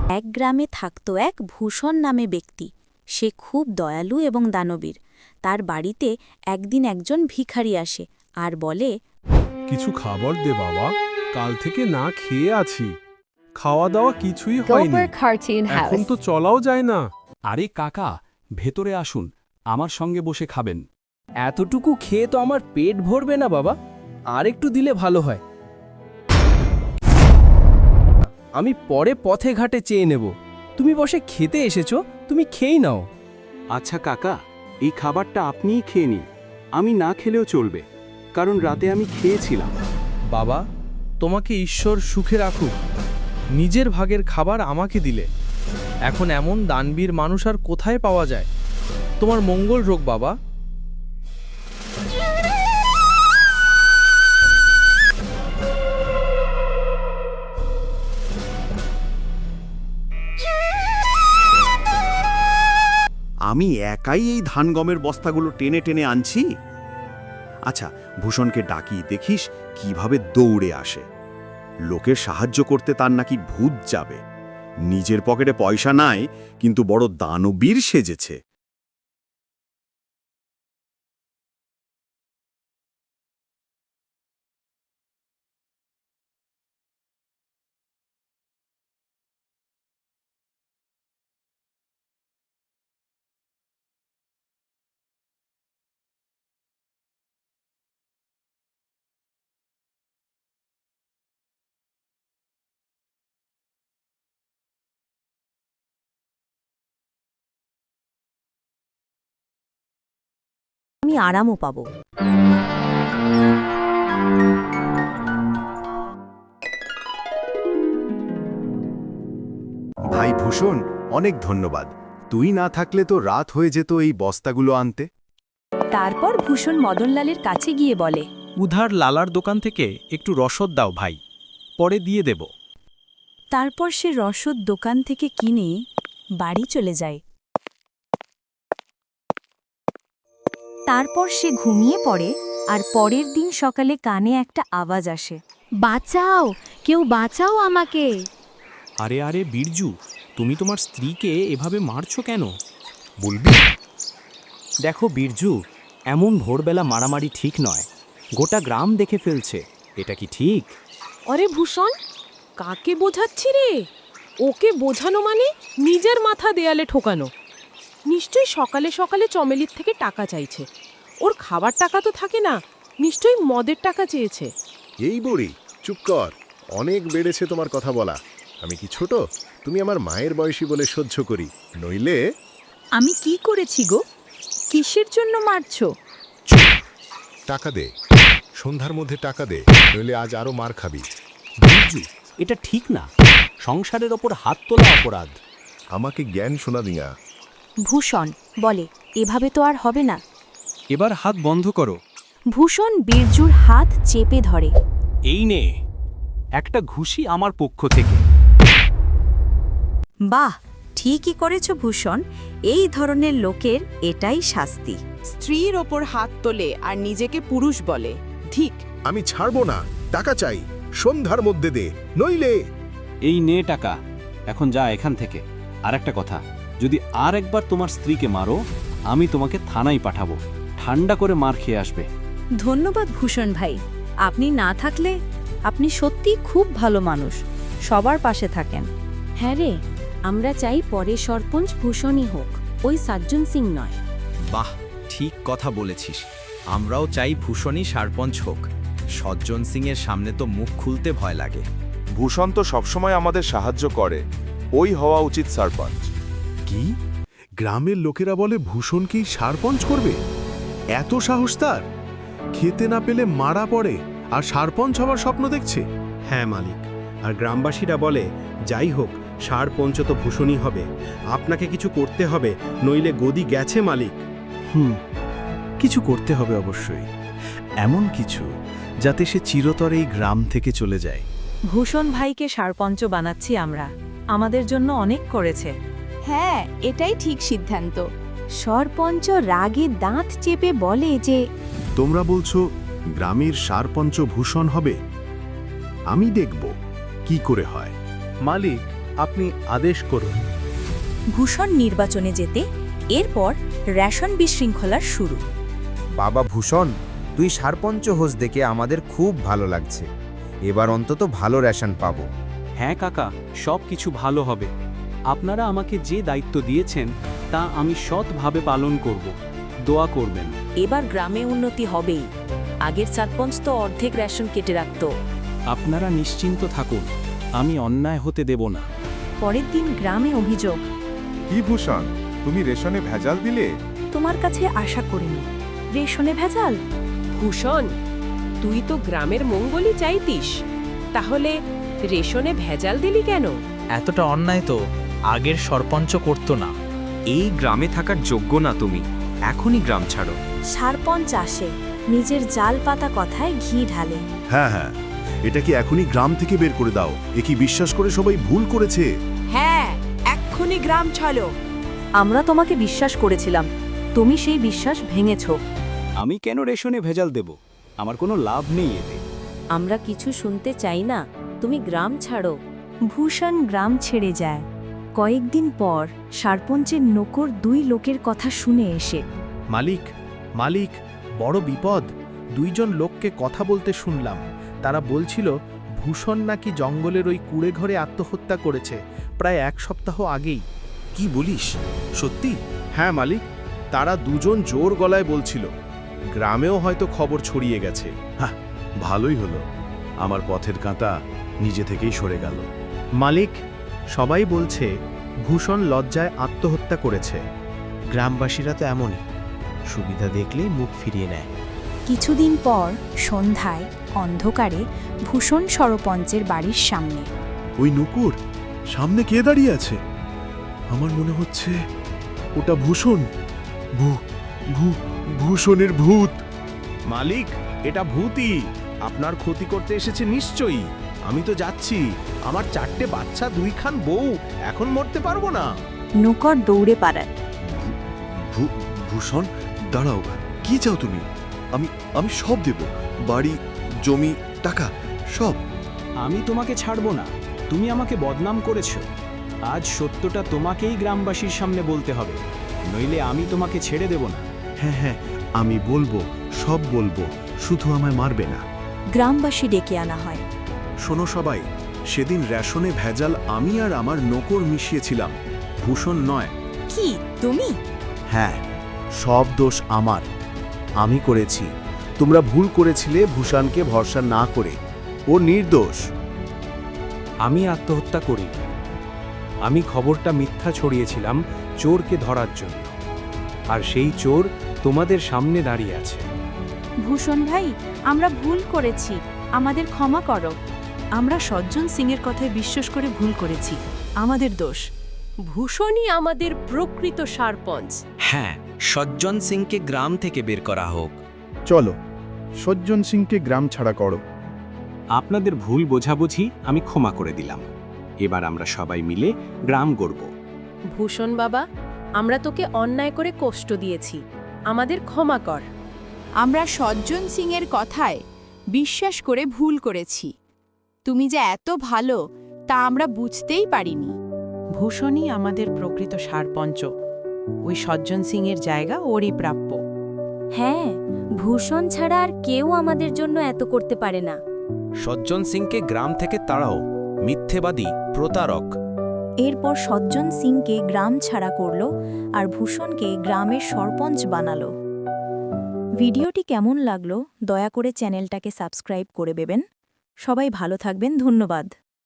এক গ্রামে থাকত এক ভূষণ নামে ব্যক্তি। সে খুব দয়ালু এবং দানবীর। তার বাড়িতে একদিন একজন ভিখারি আসে আর বলে, কিছু খাবার দে বাবা, কাল থেকে না খেয়ে আছি, খাওয়া দাওয়া কিছুই হয়নি, এখন তো চলাও যায় না। আরে কাকা, ভেতরে আসুন, আমার সঙ্গে বসে খাবেন। এতটুকু খেয়ে তো আমার পেট ভরবে না বাবা, আর একটু দিলে ভালো হয়। আমি পরে পথে ঘাটে চেয়ে নেব। তুমি বসে খেতে এসেছো, তুমি খেয়েই নাও। আচ্ছা কাকা, এই খাবারটা আপনিই খেয়ে নিন, আমি না খেলেও চলবে, কারণ রাতে আমি খেয়েছিলাম। বাবা, তোমাকে ঈশ্বর সুখে রাখুক, নিজের ভাগের খাবার আমাকে দিলে। এখন এমন দানবীর মানুষ আর কোথায় পাওয়া যায়? তোমার মঙ্গল হোক বাবা। আমি একাই এই ধান গমের বস্তাগুলো টেনে টেনে আনছি। আচ্ছা, ভূষণকে ডাকি, দেখিস কিভাবে দৌড়ে আসে। লোকের সাহায্য করতে তার নাকি ভূত যাবে। নিজের পকেটে পয়সা নাই, কিন্তু বড় দানবীর সেজেছে। আমি আরামও পাব। ভাই ভূষণ, অনেক ধন্যবাদ। তুই না থাকলে তো রাত হয়ে যেত এই বস্তাগুলো আনতে। তারপর ভূষণ মদনলালের কাছে গিয়ে বলে, উধার লালার দোকান থেকে একটু রসদ দাও ভাই, পরে দিয়ে দেব। তারপর সে রসদ দোকান থেকে কিনে বাড়ি চলে যায়। তারপর সে ঘুমিয়ে পড়ে, আর পরের দিন সকালে কানে একটা আওয়াজ আসে, বাঁচাও, কেউ বাঁচাও আমাকে। আরে আরে বীরজু, তুমি তোমার স্ত্রীকে এভাবে মারছো কেন? বলবি? দেখো বীরজু, এমন ভোরবেলা মারামারি ঠিক নয়, গোটা গ্রাম দেখে ফেলছে, এটা কি ঠিক? আরে ভূষণ, কাকে বোঝাচ্ছি রে? ওকে বোঝানো মানে নিজের মাথা দেয়ালে ঠোকানো। নিশ্চয়ই সকালে সকালে চমেলির থেকে টাকা চাইছে। ওর খাবার টাকা তো থাকে না, নিশ্চয়ই মদের টাকা চেয়েছে। এই বুড়ি, চুপ কর। অনেক বেড়েছে তোমার কথা বলা। আমি কি ছোট? তুমি আমার মায়ের বয়সী বলে সহ্য করি, নইলে। আমি কি করেছি গো? কিসের জন্য মারছো? টাকা দে, সন্ধ্যার মধ্যে টাকা দে, নইলে আজ আরো মার খাবি। বীরজু, এটা ঠিক না, সংসারের ওপর হাত তোলা অপরাধ। আমাকে জ্ঞান শোনা দিঙা। ভূষণ বলে, এভাবে তো আর হবে না। এবার হাত বন্ধ করো। ভূষণ বীরজুর হাত চেপে ধরে। এই নে, একটা ঘুষি আমার পক্ষ থেকে। বাহ, ঠিকই করেছ ভূষণ, এই ধরনের লোকের এটাই শাস্তি। স্ত্রীর ওপর হাত তোলে আর নিজেকে পুরুষ বলে, ঠিক। আমি ছাড়বো না, টাকা চাই, সন্ধ্যার মধ্যে দে, নইলে। এই নে টাকা, এখন যা এখান থেকে। আর একটা কথা, যদি আর একবার তোমার স্ত্রীকে মারো, আমি তোমাকে থানায় পাঠাবো, ঠান্ডা করে মার খেয়ে আসবে। ধন্যবাদ ভূষণ ভাই, আপনি না থাকলে। আপনি সত্যি খুব ভালো মানুষ, সবার পাশে থাকেন। হ্যাঁ রে, আমরা চাই পরে সরপঞ্চ ভূষণই হোক, ওই সাজ্জন সিং নয়। বাহ, ঠিক কথা বলেছিস। আমরাও চাই ভূষণই সারপঞ্চ হোক। সজ্জন সিংয়ের সামনে তো মুখ খুলতে ভয় লাগে। ভূষণ তো সবসময় আমাদের সাহায্য করে, ওই হওয়া উচিত সারপঞ্চ। কি? গ্রামের লোকেরা বলে ভূষণকেই সারপঞ্চ করবে? এত সাহস তার? খেতে না পেলে মারা পড়ে, আর সারপঞ্চ হওয়ার স্বপ্ন দেখছে। হ্যাঁ মালিক, আর গ্রামবাসীরা বলে যাই হোক, সারপঞ্চ তো ভূষণই হবে। আপনাকে কিছু করতে হবে, নইলে গদি গেছে মালিক। কিছু করতে হবে অবশ্যই, এমন কিছু যাতে সে চিরতরে এই গ্রাম থেকে চলে যায়। ভূষণ ভাইকে সারপঞ্চ বানাচ্ছি আমরা, আমাদের জন্য অনেক করেছে। হ্যাঁ, এটাই ঠিক সিদ্ধান্ত। সরপঞ্চ রাগে দাঁত চেপে বলে যে, তোমরা বলছো গ্রামের সারপঞ্চ ভূষণ হবে? আমি দেখব কি করে হয়। মালিক, আপনি আদেশ করুন। ভূষণ নির্বাচনে যেতে এরপর রেশন বিশৃঙ্খলার শুরু। বাবা ভূষণ, তুই সারপঞ্চ হোস দেখে আমাদের খুব ভালো লাগছে। এবার অন্তত ভালো রেশন পাবো। হ্যাঁ কাকা, সব কিছু ভালো হবে। আপনারা আমাকে যে দায়িত্ব দিয়েছেন তা আমি সৎভাবে পালন করব। দোয়া করবেন। এবার গ্রামে উন্নতি হবেই। আগের সারপঞ্চ তো অর্ধেক রেশন কেটে রাখত। আপনারা নিশ্চিন্ত থাকুন, আমি অন্যায় হতে দেব না। পরের দিন গ্রামে অভিযোগ, কি ভূষণ, তুমি রেশনে ভেজাল দিলে? তোমার কাছে আশা করিনি। রেশনে ভেজাল? ভূষণ, তুই তো গ্রামের মঙ্গলই চাইতিস, তাহলে রেশনে ভেজাল দিলি কেন? এতটা অন্যায় তো আগের সরপঞ্চ করত না। এই গ্রামে থাকার যোগ্য না তুমি, এখনই গ্রাম ছাড়ো। সারপঞ্চ আসে, নিজের জাল পাতা কথায় ঘি ঢালে। হ্যাঁ হ্যাঁ, এটা কি এখনই গ্রাম থেকে বের করে দাও? এ কি বিশ্বাস করে সবাই ভুল করেছে? হ্যাঁ, এক্ষুনি গ্রাম ছাড়ো। আমরা তোমাকে বিশ্বাস করেছিলাম, তুমি সেই বিশ্বাস ভেঙেছ। আমি কেন রেশনে ভেজাল দেব? আমার কোনো লাভ নেই এতে। আমরা কিছু শুনতে চাই না, তুমি গ্রাম ছাড়ো। ভূষণ গ্রাম ছেড়ে যায়। কয়েকদিন পর সারপঞ্চের নকর 2 লোকের কথা শুনে এসে, মালিক, মালিক, বড় বিপদ। 2 জন লোককে কথা বলতে শুনলাম। তারা বলছিল ভূষণ নাকি জঙ্গলের ওই কুড়ে ঘরে আত্মহত্যা করেছে প্রায় 1 সপ্তাহ আগেই। কি বলিস? সত্যি? হ্যাঁ মালিক, তারা 2 জন জোর গলায় বলছিল। গ্রামেও হয়তো খবর ছড়িয়ে গেছে। হ্যাঁ, ভালোই হলো, আমার পথের কাঁটা নিজে থেকেই সরে গেল। মালিক, সবাই বলছে ভূষণ লজ্জায় আত্মহত্যা করেছে। গ্রামবাসীরা তো এমনই, সুবিধা দেখলেই মুখ ফিরিয়ে নেয়। কিছুদিন পর সন্ধ্যায় অন্ধকারে ভূষণ সরপঞ্চের বাড়ির সামনে। ওই নুকুর সামনে কে দাঁড়িয়ে আছে? আমার মনে হচ্ছে ওটা ভূষণ। ভূষণের ভূত। মালিক, এটা ভূতই আপনার ক্ষতি করতে এসেছে নিশ্চয়ই। আমি তো যাচ্ছি, আমার 4টে বাচ্চা, 2 খান বউ, এখন মরতে পারবো না। নৌকর দৌড়ে পালায়। ভূষণ, দাঁড়াও, কি চাও তুমি? আমি সব দেব, বাড়ি, জমি, টাকা, সব। আমি তোমাকে ছাড়ব না। তুমি আমাকে বদনাম করেছো। আজ সত্যটা তোমাকেই গ্রামবাসীর সামনে বলতে হবে, নইলে আমি তোমাকে ছেড়ে দেব না। হ্যাঁ হ্যাঁ, আমি বলবো, সব বলবো, শুধু আমায় মারবে না। গ্রামবাসী ডেকে আনা হয়। শোনো সবাই, সেদিন রেশনে ভেজাল আমি আর আমার নকর মিশিয়েছিলাম, ভূষণ নয়। কি তুমি? হ্যাঁ, সব দোষ আমার, আমি করেছি। তোমরা ভুল করেছিলে ভূষণকে ভরসা না করে। ও নির্দোষ। আমি আত্মহত্যা করিনি। আমি খবরটা মিথ্যা ছড়িয়েছিলাম চোরকে ধরার জন্য, আর সেই চোর তোমাদের সামনে দাঁড়িয়ে আছে। ভূষণ ভাই, আমরা ভুল করেছি, আমাদের ক্ষমা করো। আমরা সজ্জন সিংয়ের কথায় বিশ্বাস করে ভুল করেছি, আমাদের দোষ। ভূষণই আমাদের প্রকৃত সারপঞ্চ। হ্যাঁ, সজ্জন সিংকে গ্রাম থেকে বের করা হোক। চলো, সজ্জন সিংকে গ্রাম ছাড়া করো। আপনাদের ভুল বোঝাবুঝি আমি ক্ষমা করে দিলাম। এবার আমরা সবাই মিলে গ্রাম গড়ব। ভূষণ বাবা, আমরা তোকে অন্যায় করে কষ্ট দিয়েছি, আমাদের ক্ষমা কর। আমরা সজ্জন সিংয়ের কথায় বিশ্বাস করে ভুল করেছি। তুমি যে এত ভালো তা আমরা বুঝতেই পারিনি। ভূষণই আমাদের প্রকৃত সারপঞ্চ। ওই সজ্জন সিংয়ের জায়গা ওরই প্রাপ্য। হ্যাঁ, ভূষণ ছাড়া আর কেউ আমাদের জন্য এত করতে পারে না। সজ্জন সিংকে গ্রাম থেকে তাড়াও, মিথ্যেবাদী, প্রতারক। এরপর সজ্জন সিংকে গ্রাম ছাড়া করল আর ভূষণকে গ্রামের সরপঞ্চ বানালো। ভিডিওটি কেমন লাগলো দয়া করে চ্যানেলটাকে সাবস্ক্রাইব করে দেবেন। সবাই ভালো থাকবেন, ধন্যবাদ।